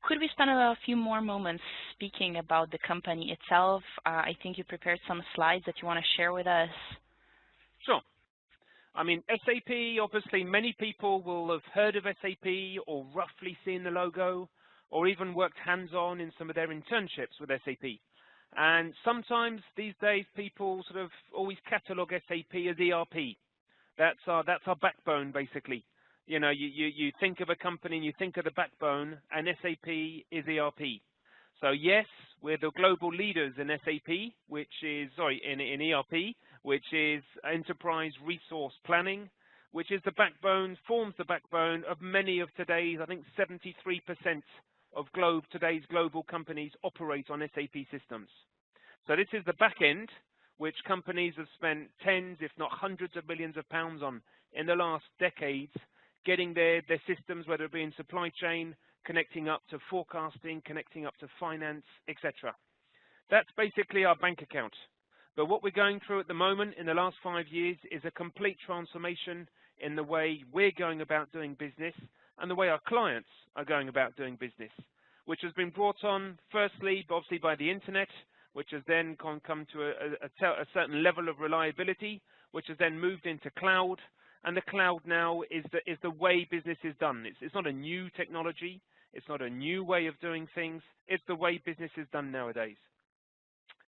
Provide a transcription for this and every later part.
Could we spend a few more moments speaking about the company itself? I think you prepared some slides that you want to share with us. Sure. I mean, SAP, obviously many people will have heard of SAP or roughly seen the logo or even worked hands-on in some of their internships with SAP. And sometimes these days people sort of always catalog SAP as ERP. That's our backbone, basically. You know, you think of a company and you think of the backbone, and SAP is ERP. So yes, we're the global leaders in SAP, which is, in ERP, which is Enterprise Resource Planning, which is the backbone, forms the backbone of many of today's, I think 73% of today's global companies operate on SAP systems. So this is the back end, which companies have spent tens, if not hundreds of millions of pounds on in the last decades, getting their systems, whether it be in supply chain, connecting up to forecasting, connecting up to finance, etc. That's basically our bank account. But what we're going through at the moment in the last 5 years is a complete transformation in the way we're going about doing business and the way our clients are going about doing business, which has been brought on firstly, obviously, by the internet, which has then come to a certain level of reliability, which has then moved into cloud. And the cloud now is the way business is done. It's not a new technology. It's not a new way of doing things. It's the way business is done nowadays.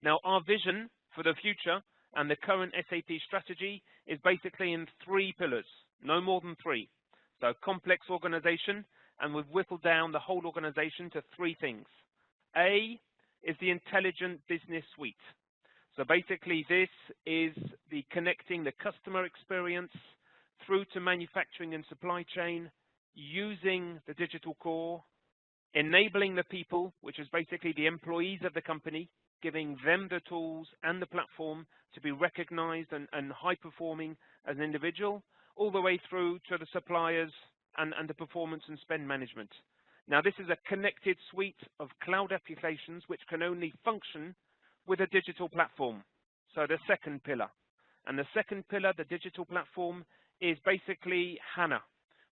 Now, our vision for the future and the current SAP strategy is basically in 3 pillars, no more than 3. So complex organization, and we've whittled down the whole organization to 3 things. A is the intelligent business suite. So basically this is the connecting the customer experience through to manufacturing and supply chain, using the digital core, enabling the people, which is basically the employees of the company, giving them the tools and the platform to be recognized and high-performing as an individual, all the way through to the suppliers and the performance and spend management. Now, this is a connected suite of cloud applications which can only function with a digital platform. So the second pillar. And the second pillar, the digital platform, is basically HANA,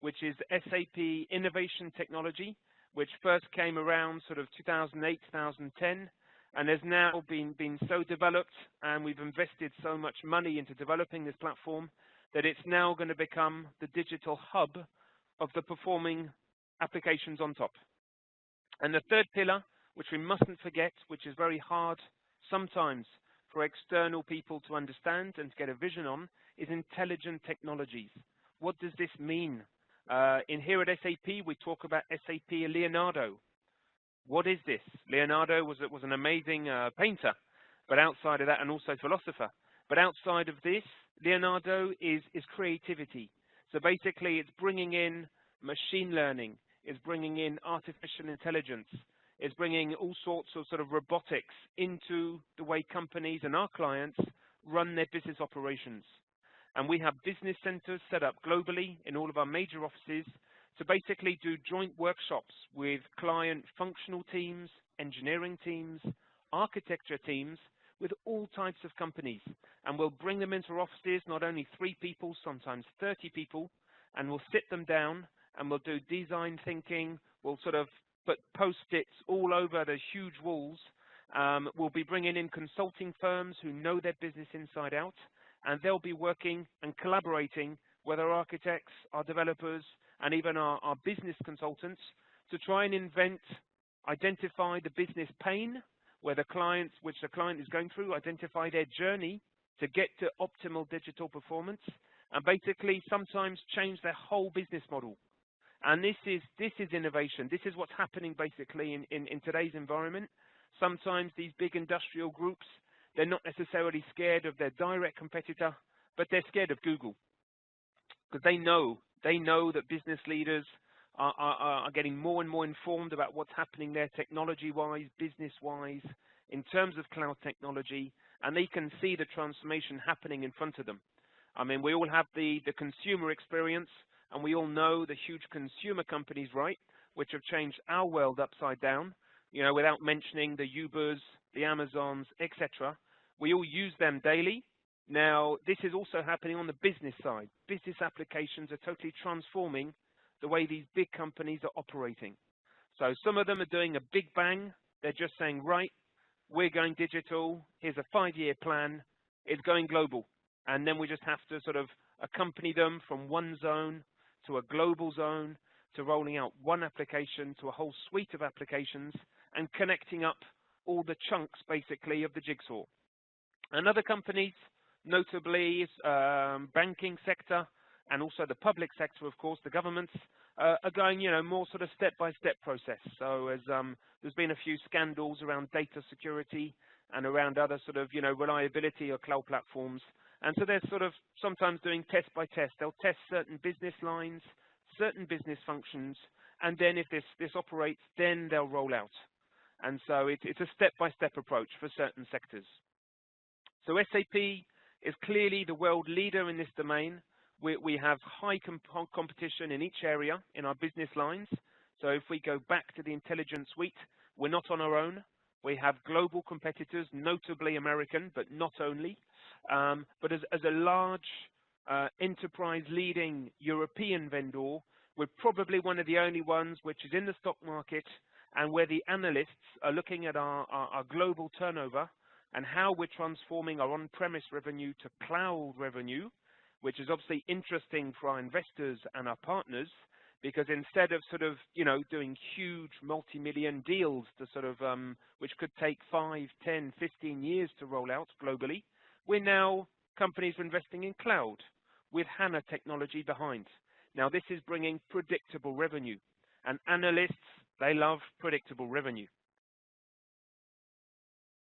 which is SAP Innovation Technology, which first came around sort of 2008, 2010, and has now been so developed, and we've invested so much money into developing this platform that it's now going to become the digital hub of the performing applications on top. And the third pillar, which we mustn't forget, which is very hard sometimes for external people to understand and to get a vision on, is intelligent technologies. What does this mean? In here at SAP, we talk about SAP Leonardo. What is this? Leonardo was an amazing painter, but outside of that, and also philosopher. But outside of this, Leonardo is creativity. So basically, it's bringing in machine learning, it's bringing in artificial intelligence, it's bringing all sorts of sort of robotics into the way companies and our clients run their business operations. And we have business centers set up globally in all of our major offices to basically do joint workshops with client functional teams, engineering teams, architecture teams, with all types of companies. And we'll bring them into our offices, not only 3 people, sometimes 30 people, and we'll sit them down and we'll do design thinking. We'll sort of put post-its all over the huge walls. We'll be bringing in consulting firms who know their business inside out, and they'll be working and collaborating with our architects, our developers, and even our business consultants to try and identify the business pain which the client is going through, identify their journey to get to optimal digital performance, and basically sometimes change their whole business model. And this is innovation. This is what's happening basically in today's environment. Sometimes these big industrial groups, they're not necessarily scared of their direct competitor, but they're scared of Google, because they know that business leaders are getting more and more informed about what's happening there technology-wise, business-wise, in terms of cloud technology, and they can see the transformation happening in front of them. I mean, we all have the consumer experience, and we all know the huge consumer companies, right, which have changed our world upside down, you know, without mentioning the Ubers, the Amazons, etc. We all use them daily. Now, this is also happening on the business side. Business applications are totally transforming the way these big companies are operating. So some of them are doing a big bang. They're just saying, right, we're going digital. Here's a 5-year plan. It's going global. And then we just have to sort of accompany them from one zone to a global zone to rolling out one application to a whole suite of applications and connecting up all the chunks, basically, of the jigsaw. And other companies, notably banking sector and also the public sector, of course, the governments, are going, more sort of step-by-step process. So as there's been a few scandals around data security and around other sort of, reliability of cloud platforms. And so they're sort of sometimes doing test by test. They'll test certain business lines, certain business functions, and then if this operates, then they'll roll out. And so it's a step-by-step approach for certain sectors. So SAP is clearly the world leader in this domain. We have high competition in each area in our business lines. So if we go back to the intelligence suite, we're not on our own. We have global competitors, notably American, but not only. But as a large enterprise leading European vendor, we're probably one of the only ones which is in the stock market and where the analysts are looking at our global turnover and how we're transforming our on-premise revenue to cloud revenue, which is obviously interesting for our investors and our partners, because instead of sort of, doing huge multi-million deals to sort of, which could take 5, 10, 15 years to roll out globally, we're now companies are investing in cloud with HANA technology behind. Now, this is bringing predictable revenue, and analysts, they love predictable revenue.